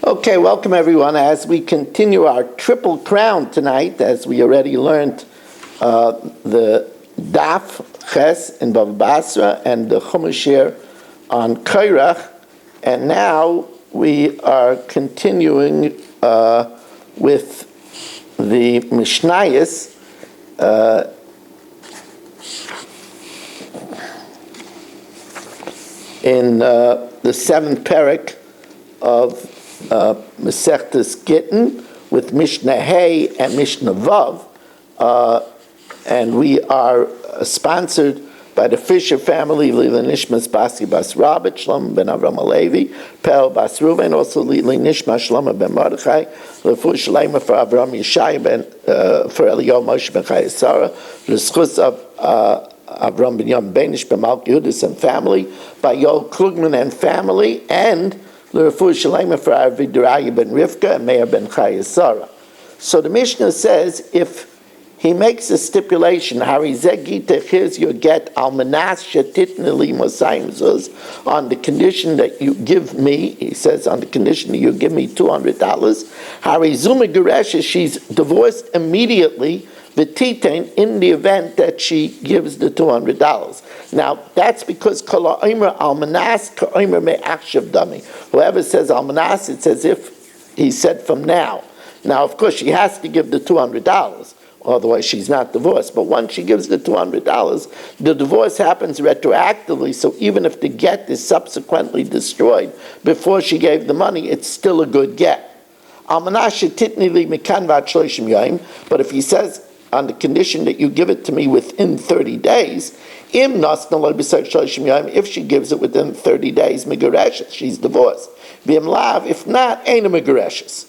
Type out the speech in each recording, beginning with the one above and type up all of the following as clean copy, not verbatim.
Okay, welcome everyone. As we continue our Triple Crown tonight, as we already learned the Daf Ches in Bava Basra and the Chumashir on Kairach, and now we are continuing with the Mishnayos. In the seventh parak of Masechtas Gittin with Mishna Hey and Mishna Vav, and we are sponsored by the Fisher family, Lila Nishmas Basi Bas Rabit, Shlomo ben Avram Alevi, Pel Bas Ruven, also Lila Nishma Shlomo ben Mordechai, Lefu Shalema for Avram Yishai ben for Eliyahu Moshe ben Chayei Sarah, the schus of Avram ben Yom Benish ben Malki Yudis and family, by Yoel Klugman and family, and Lefu Shalema for Avidraya ben Rivka and Meir ben Chayei Sarah. So the Mishnah says, if he makes a stipulation, here's your get, on the condition that you give me, he says, on the condition that you give me $200, she's divorced immediately, the titain, in the event that she gives the $200. Now, that's because whoever says almanas, it's as if he said from now. Now, of course, she has to give the $200. Otherwise, she's not divorced. But once she gives the $200, the divorce happens retroactively, so even if the get is subsequently destroyed before she gave the money, it's still a good get. But if he says, on the condition that you give it to me within 30 days, if she gives it within 30 days, she's divorced. If not, ain't a megareshes.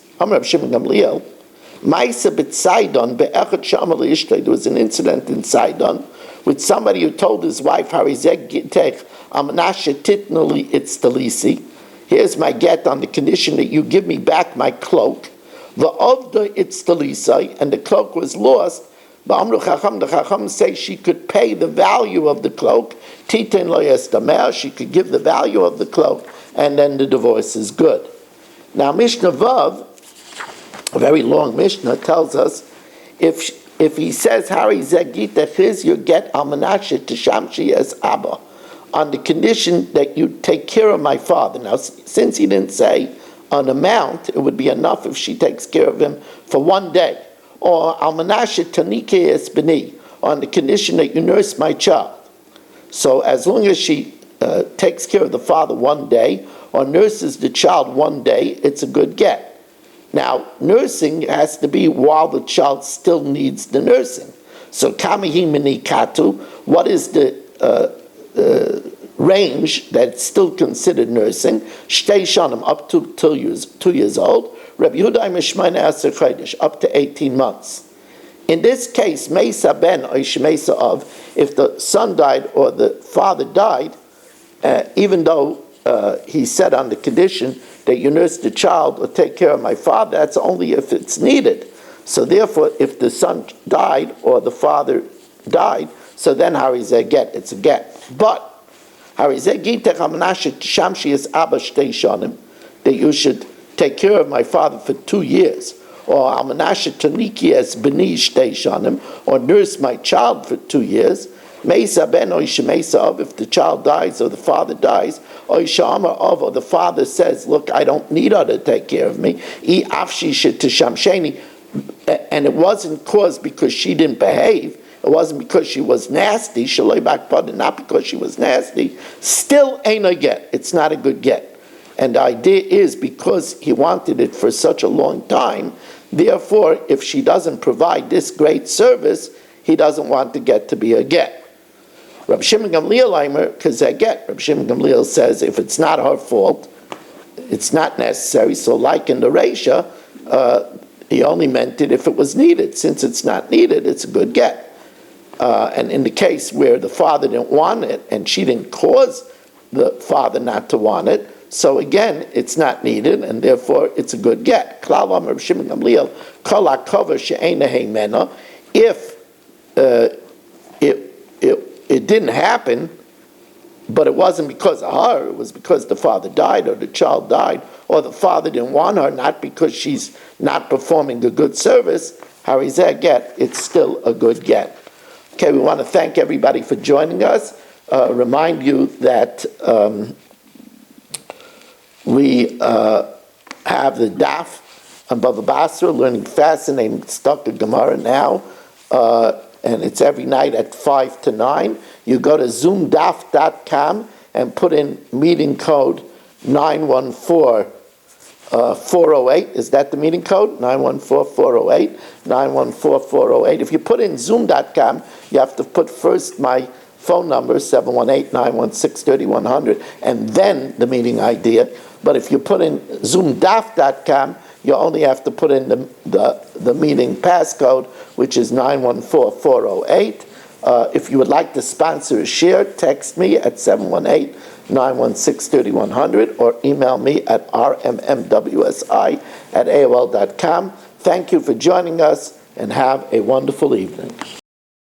There was an incident in Sidon with somebody who told his wife, here's my get on the condition that you give me back my cloak. And the cloak was lost. The Chacham say she could pay the value of the cloak. She could give the value of the cloak, and then the divorce is good. Now Mishnah Vav, a very long Mishnah, tells us if he says Hari Zegita, here's your get almanashe tishamshi as Abba, on the condition that you take care of my father. Now, since he didn't say an amount, it would be enough if she takes care of him for one day. Or almanashe tanike es bini, on the condition that you nurse my child. So as long as she takes care of the father one day or nurses the child one day, it's a good get. Now, nursing has to be while the child still needs the nursing. So, kamihi mini katu, what is the range that's still considered nursing? Shtei shanim, up to 2 years old. Rabbi Yehuda mishmayna aser chodesh, up to 18 months. In this case, meisa ben or shmeisa of, if the son died or the father died, even though he said on the condition that you nurse the child or take care of my father, that's only if it's needed. So therefore, if the son died or the father died, so then harizeh get, it's a get. But harizeh gitech hamanashe shamshi is abba shtei shanim, that you should take care of my father for 2 years, or hamanashe taniki es b'ni shtei shanim, or nurse my child for 2 years. Meisa ben or Meisa of, if the child dies or the father dies, or Amar of, or the father says, look, I don't need her to take care of me, and it wasn't caused because she didn't behave, it wasn't because she was nasty, not because she was nasty, still ain't a get, it's not a good get. And the idea is because he wanted it for such a long time, therefore, if she doesn't provide this great service, he doesn't want the get to be a get. Rabbi Shimon Gamliel Eimer, because I get, Rabbi Shimon Gamliel says if it's not her fault, it's not necessary. So like in the Reisha, he only meant it if it was needed. Since it's not needed, it's a good get. And in the case where the father didn't want it, and she didn't cause the father not to want it, so again, it's not needed, and therefore it's a good get. Klal Amar Rabbi Shimon Gamliel, Kol HaKover She'eina Heimena, if it didn't happen, but it wasn't because of her, it was because the father died or the child died or the father didn't want her, not because she's not performing a good service, harizeh get, it's still a good get. Okay, we want to thank everybody for joining us. Remind you that we have the daf on Bava Basra, learning fascinating stuff in Gemara now, and it's every night at 5 to 9. You go to zoomdaf.com and put in meeting code 914-408. Is that the meeting code? 914-408, 914-408. If you put in zoom.com, you have to put first my phone number, 718-916-3100, and then the meeting idea. But if you put in zoomdaf.com, you only have to put in the meeting passcode, which is 914-408. If you would like to sponsor a share, text me at 718-916-3100 or email me at rmmwsi@aol.com. Thank you for joining us and have a wonderful evening.